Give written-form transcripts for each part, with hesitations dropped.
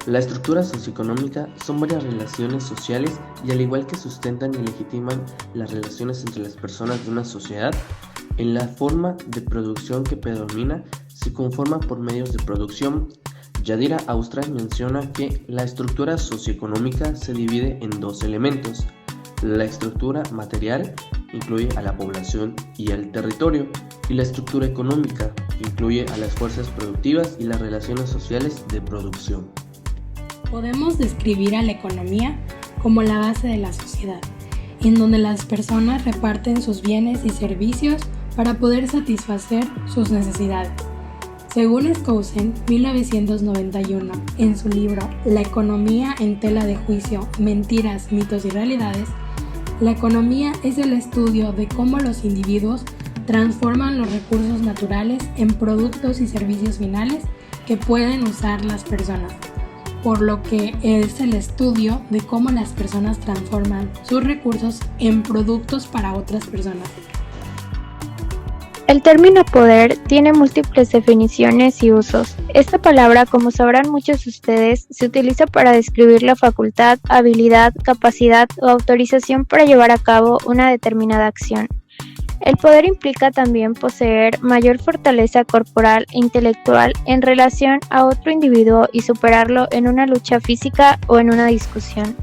La estructura socioeconómica son varias relaciones sociales y al igual que sustentan y legitiman las relaciones entre las personas de una sociedad, en la forma de producción que predomina se conforma por medios de producción. Yadira Austral menciona que la estructura socioeconómica se divide en dos elementos. La estructura material incluye a la población y al territorio, y la estructura económica que incluye a las fuerzas productivas y las relaciones sociales de producción. Podemos describir a la economía como la base de la sociedad, en donde las personas reparten sus bienes y servicios para poder satisfacer sus necesidades. Según Skousen, 1991, en su libro La economía en tela de juicio, mentiras, mitos y realidades, la economía es el estudio de cómo los individuos transforman los recursos naturales en productos y servicios finales que pueden usar las personas, por lo que es el estudio de cómo las personas transforman sus recursos en productos para otras personas. El término poder tiene múltiples definiciones y usos. Esta palabra, como sabrán muchos de ustedes, se utiliza para describir la facultad, habilidad, capacidad o autorización para llevar a cabo una determinada acción. El poder implica también poseer mayor fortaleza corporal e intelectual en relación a otro individuo y superarlo en una lucha física o en una discusión.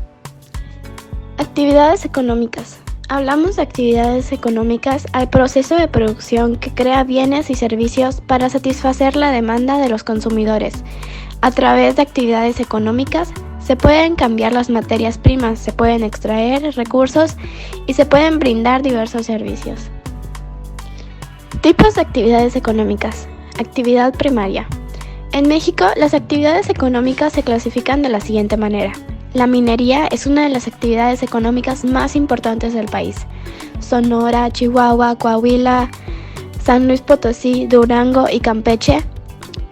Actividades económicas. Hablamos de actividades económicas al proceso de producción que crea bienes y servicios para satisfacer la demanda de los consumidores. A través de actividades económicas se pueden cambiar las materias primas, se pueden extraer recursos y se pueden brindar diversos servicios. Tipos de actividades económicas. Actividad primaria. En México, las actividades económicas se clasifican de la siguiente manera. La minería es una de las actividades económicas más importantes del país. Sonora, Chihuahua, Coahuila, San Luis Potosí, Durango y Campeche.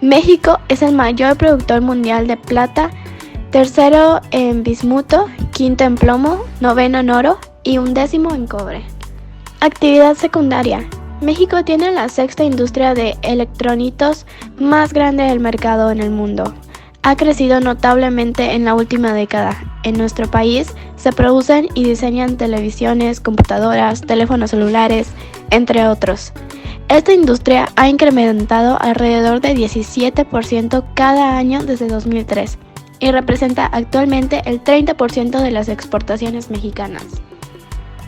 México es el mayor productor mundial de plata, tercero en bismuto, quinto en plomo, noveno en oro y 11º en cobre. Actividad secundaria. México tiene la sexta industria de electrónicos más grande del mercado en el mundo. Ha crecido notablemente en la última década. En nuestro país se producen y diseñan televisiones, computadoras, teléfonos celulares, entre otros. Esta industria ha incrementado alrededor de 17% cada año desde 2003 y representa actualmente el 30% de las exportaciones mexicanas.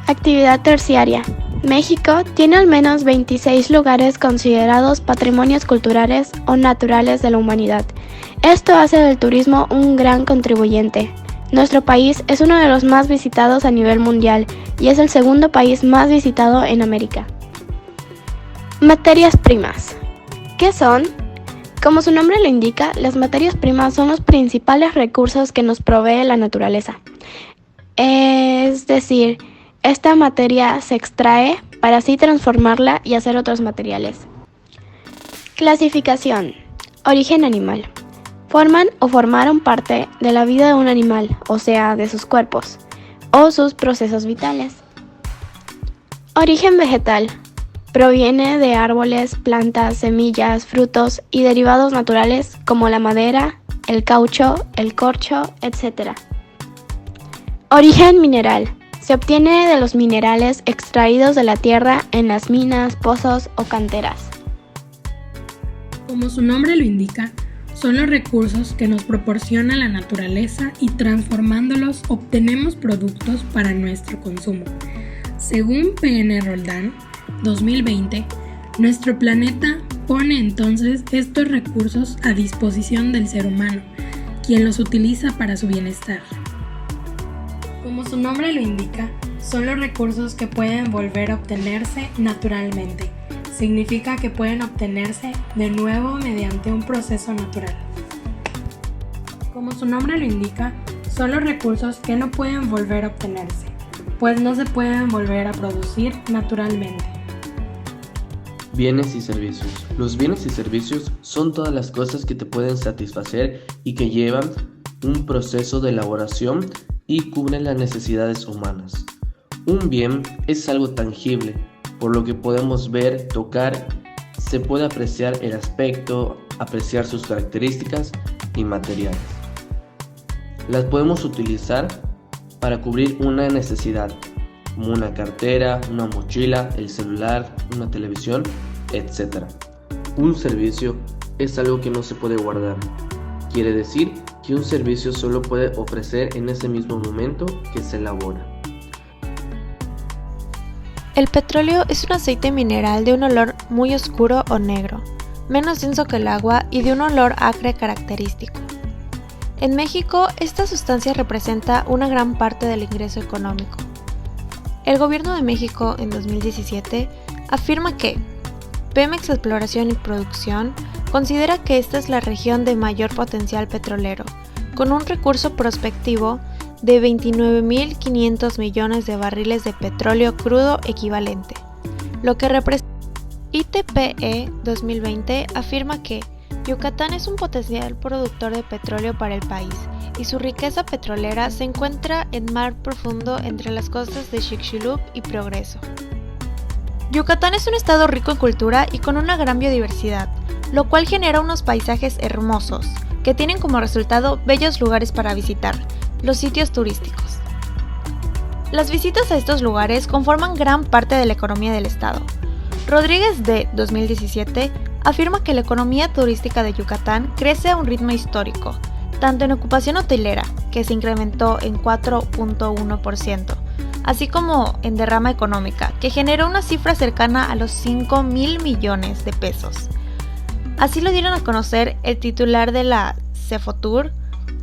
Actividad terciaria. México tiene al menos 26 lugares considerados patrimonios culturales o naturales de la humanidad. Esto hace del turismo un gran contribuyente. Nuestro país es uno de los más visitados a nivel mundial y es el segundo país más visitado en América. Materias primas. ¿Qué son? Como su nombre lo indica, las materias primas son los principales recursos que nos provee la naturaleza. Es decir, esta materia se extrae para así transformarla y hacer otros materiales. Clasificación. Origen animal. Forman o formaron parte de la vida de un animal, o sea, de sus cuerpos, o sus procesos vitales. Origen vegetal. Proviene de árboles, plantas, semillas, frutos y derivados naturales como la madera, el caucho, el corcho, etc. Origen mineral. Se obtiene de los minerales extraídos de la tierra en las minas, pozos o canteras. Como su nombre lo indica, son los recursos que nos proporciona la naturaleza y transformándolos obtenemos productos para nuestro consumo. Según P.N. Roldán, 2020, nuestro planeta pone entonces estos recursos a disposición del ser humano, quien los utiliza para su bienestar. Como su nombre lo indica, son los recursos que pueden volver a obtenerse naturalmente. Significa que pueden obtenerse de nuevo mediante un proceso natural. Como su nombre lo indica, son los recursos que no pueden volver a obtenerse, pues no se pueden volver a producir naturalmente. Bienes y servicios. Los bienes y servicios son todas las cosas que te pueden satisfacer y que llevan un proceso de elaboración y cubren las necesidades humanas. Un bien es algo tangible, por lo que podemos ver, tocar, se puede apreciar el aspecto, apreciar sus características y materiales. Las podemos utilizar para cubrir una necesidad, como una cartera, una mochila, el celular, una televisión, etc. Un servicio es algo que no se puede guardar. Quiere decir que un servicio solo puede ofrecer en ese mismo momento que se elabora. El petróleo es un aceite mineral de un olor muy oscuro o negro, menos denso que el agua y de un olor acre característico. En México, esta sustancia representa una gran parte del ingreso económico. El gobierno de México en 2017 afirma que Pemex Exploración y Producción considera que esta es la región de mayor potencial petrolero, con un recurso prospectivo de 29.500 millones de barriles de petróleo crudo equivalente, lo que representa. ITPE 2020 afirma que Yucatán es un potencial productor de petróleo para el país y su riqueza petrolera se encuentra en mar profundo entre las costas de Xixhilub y Progreso. Yucatán es un estado rico en cultura y con una gran biodiversidad, lo cual genera unos paisajes hermosos, que tienen como resultado bellos lugares para visitar, los sitios turísticos. Las visitas a estos lugares conforman gran parte de la economía del estado. Rodríguez de 2017 afirma que la economía turística de Yucatán crece a un ritmo histórico, tanto en ocupación hotelera, que se incrementó en 4.1%, así como en derrama económica, que generó una cifra cercana a los 5.000 millones de pesos. Así lo dieron a conocer el titular de la Cefotur,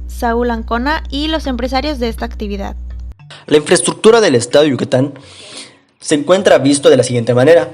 Saúl Ancona, y los empresarios de esta actividad. La infraestructura del estado de Yucatán se encuentra visto de la siguiente manera.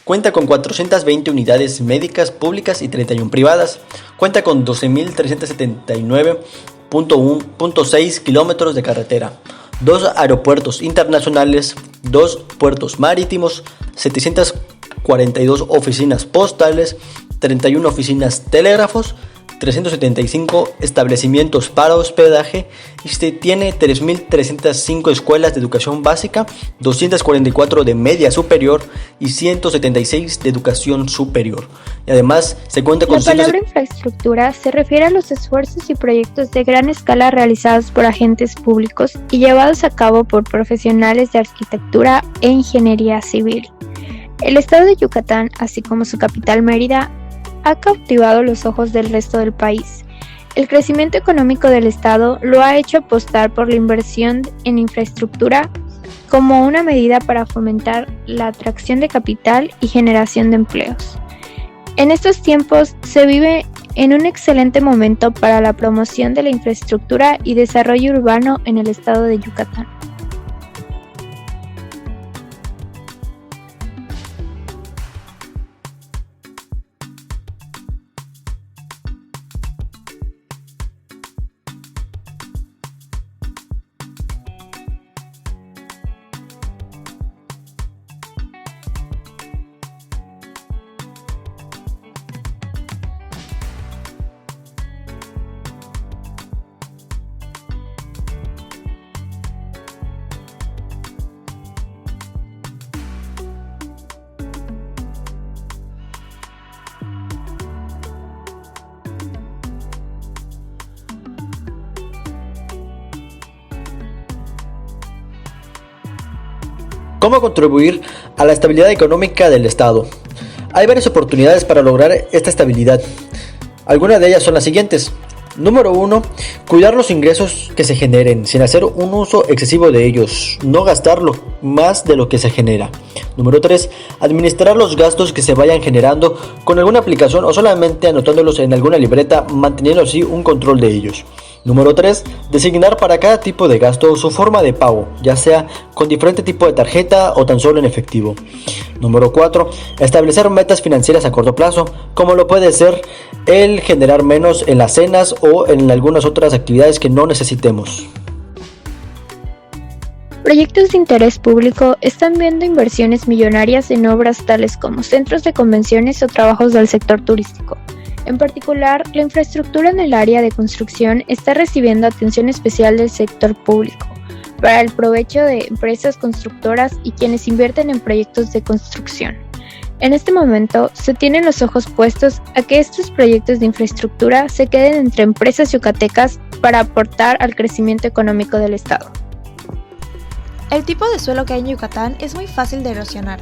Cuenta con 420 unidades médicas públicas y 31 privadas. Cuenta con 12.379.6 kilómetros de carretera, 2 aeropuertos internacionales, 2 puertos marítimos, 742 oficinas postales, 31 oficinas telégrafos, 375 establecimientos para hospedaje y se tiene 3.305 escuelas de educación básica, 244 de media superior y 176 de educación superior. Y además se cuenta con... La palabra infraestructura se refiere a los esfuerzos y proyectos de gran escala realizados por agentes públicos y llevados a cabo por profesionales de arquitectura e ingeniería civil. El estado de Yucatán, así como su capital Mérida, ha cautivado los ojos del resto del país. El crecimiento económico del estado lo ha hecho apostar por la inversión en infraestructura como una medida para fomentar la atracción de capital y generación de empleos. En estos tiempos se vive en un excelente momento para la promoción de la infraestructura y desarrollo urbano en el estado de Yucatán. ¿Cómo contribuir a la estabilidad económica del Estado? Hay varias oportunidades para lograr esta estabilidad. Algunas de ellas son las siguientes. Número 1. Cuidar los ingresos que se generen, sin hacer un uso excesivo de ellos, no gastarlo más de lo que se genera. Número 3. Administrar los gastos que se vayan generando con alguna aplicación o solamente anotándolos en alguna libreta, manteniendo así un control de ellos. Número 3. Designar para cada tipo de gasto su forma de pago, ya sea con diferente tipo de tarjeta o tan solo en efectivo. Número 4. Establecer metas financieras a corto plazo, como lo puede ser el generar menos en las cenas o en algunas otras actividades que no necesitemos. Proyectos de interés público están viendo inversiones millonarias en obras tales como centros de convenciones o trabajos del sector turístico. En particular, la infraestructura en el área de construcción está recibiendo atención especial del sector público, para el provecho de empresas constructoras y quienes invierten en proyectos de construcción. En este momento, se tienen los ojos puestos a que estos proyectos de infraestructura se queden entre empresas yucatecas para aportar al crecimiento económico del estado. El tipo de suelo que hay en Yucatán es muy fácil de erosionar.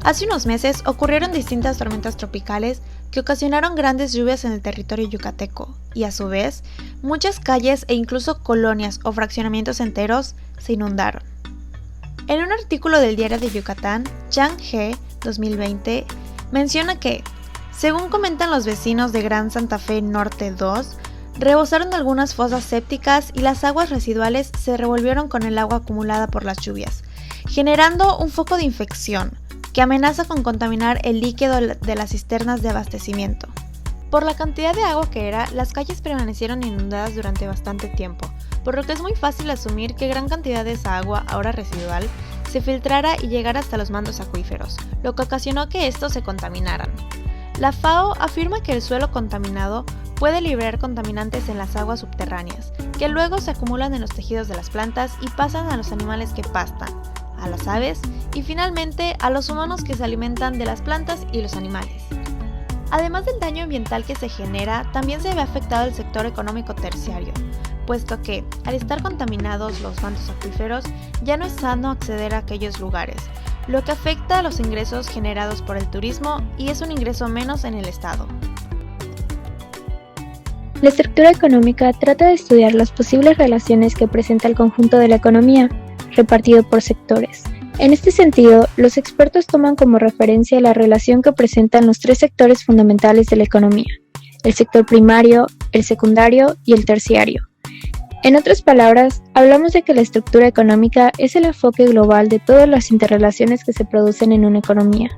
Hace unos meses ocurrieron distintas tormentas tropicales que ocasionaron grandes lluvias en el territorio yucateco y a su vez muchas calles e incluso colonias o fraccionamientos enteros se inundaron. En un artículo del Diario de Yucatán, Chang He 2020 menciona que, según comentan los vecinos de Gran Santa Fe Norte 2, rebosaron algunas fosas sépticas y las aguas residuales se revolvieron con el agua acumulada por las lluvias, generando un foco de infección que amenaza con contaminar el líquido de las cisternas de abastecimiento. Por la cantidad de agua que era, las calles permanecieron inundadas durante bastante tiempo, por lo que es muy fácil asumir que gran cantidad de esa agua, ahora residual, se filtrara y llegara hasta los mantos acuíferos, lo que ocasionó que estos se contaminaran. La FAO afirma que el suelo contaminado puede liberar contaminantes en las aguas subterráneas, que luego se acumulan en los tejidos de las plantas y pasan a los animales que pastan, a las aves y finalmente a los humanos que se alimentan de las plantas y los animales. Además del daño ambiental que se genera, también se ve afectado el sector económico terciario, puesto que, al estar contaminados los mantos acuíferos, ya no es sano acceder a aquellos lugares, lo que afecta a los ingresos generados por el turismo y es un ingreso menos en el estado. La estructura económica trata de estudiar las posibles relaciones que presenta el conjunto de la economía, repartido por sectores. En este sentido, los expertos toman como referencia la relación que presentan los tres sectores fundamentales de la economía: el sector primario, el secundario y el terciario. En otras palabras, hablamos de que la estructura económica es el enfoque global de todas las interrelaciones que se producen en una economía.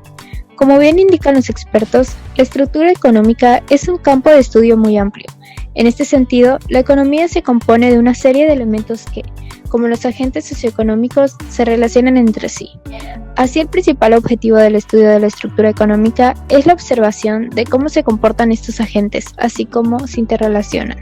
Como bien indican los expertos, la estructura económica es un campo de estudio muy amplio. En este sentido, la economía se compone de una serie de elementos que, como los agentes socioeconómicos, se relacionan entre sí. Así, el principal objetivo del estudio de la estructura económica es la observación de cómo se comportan estos agentes, así como se interrelacionan.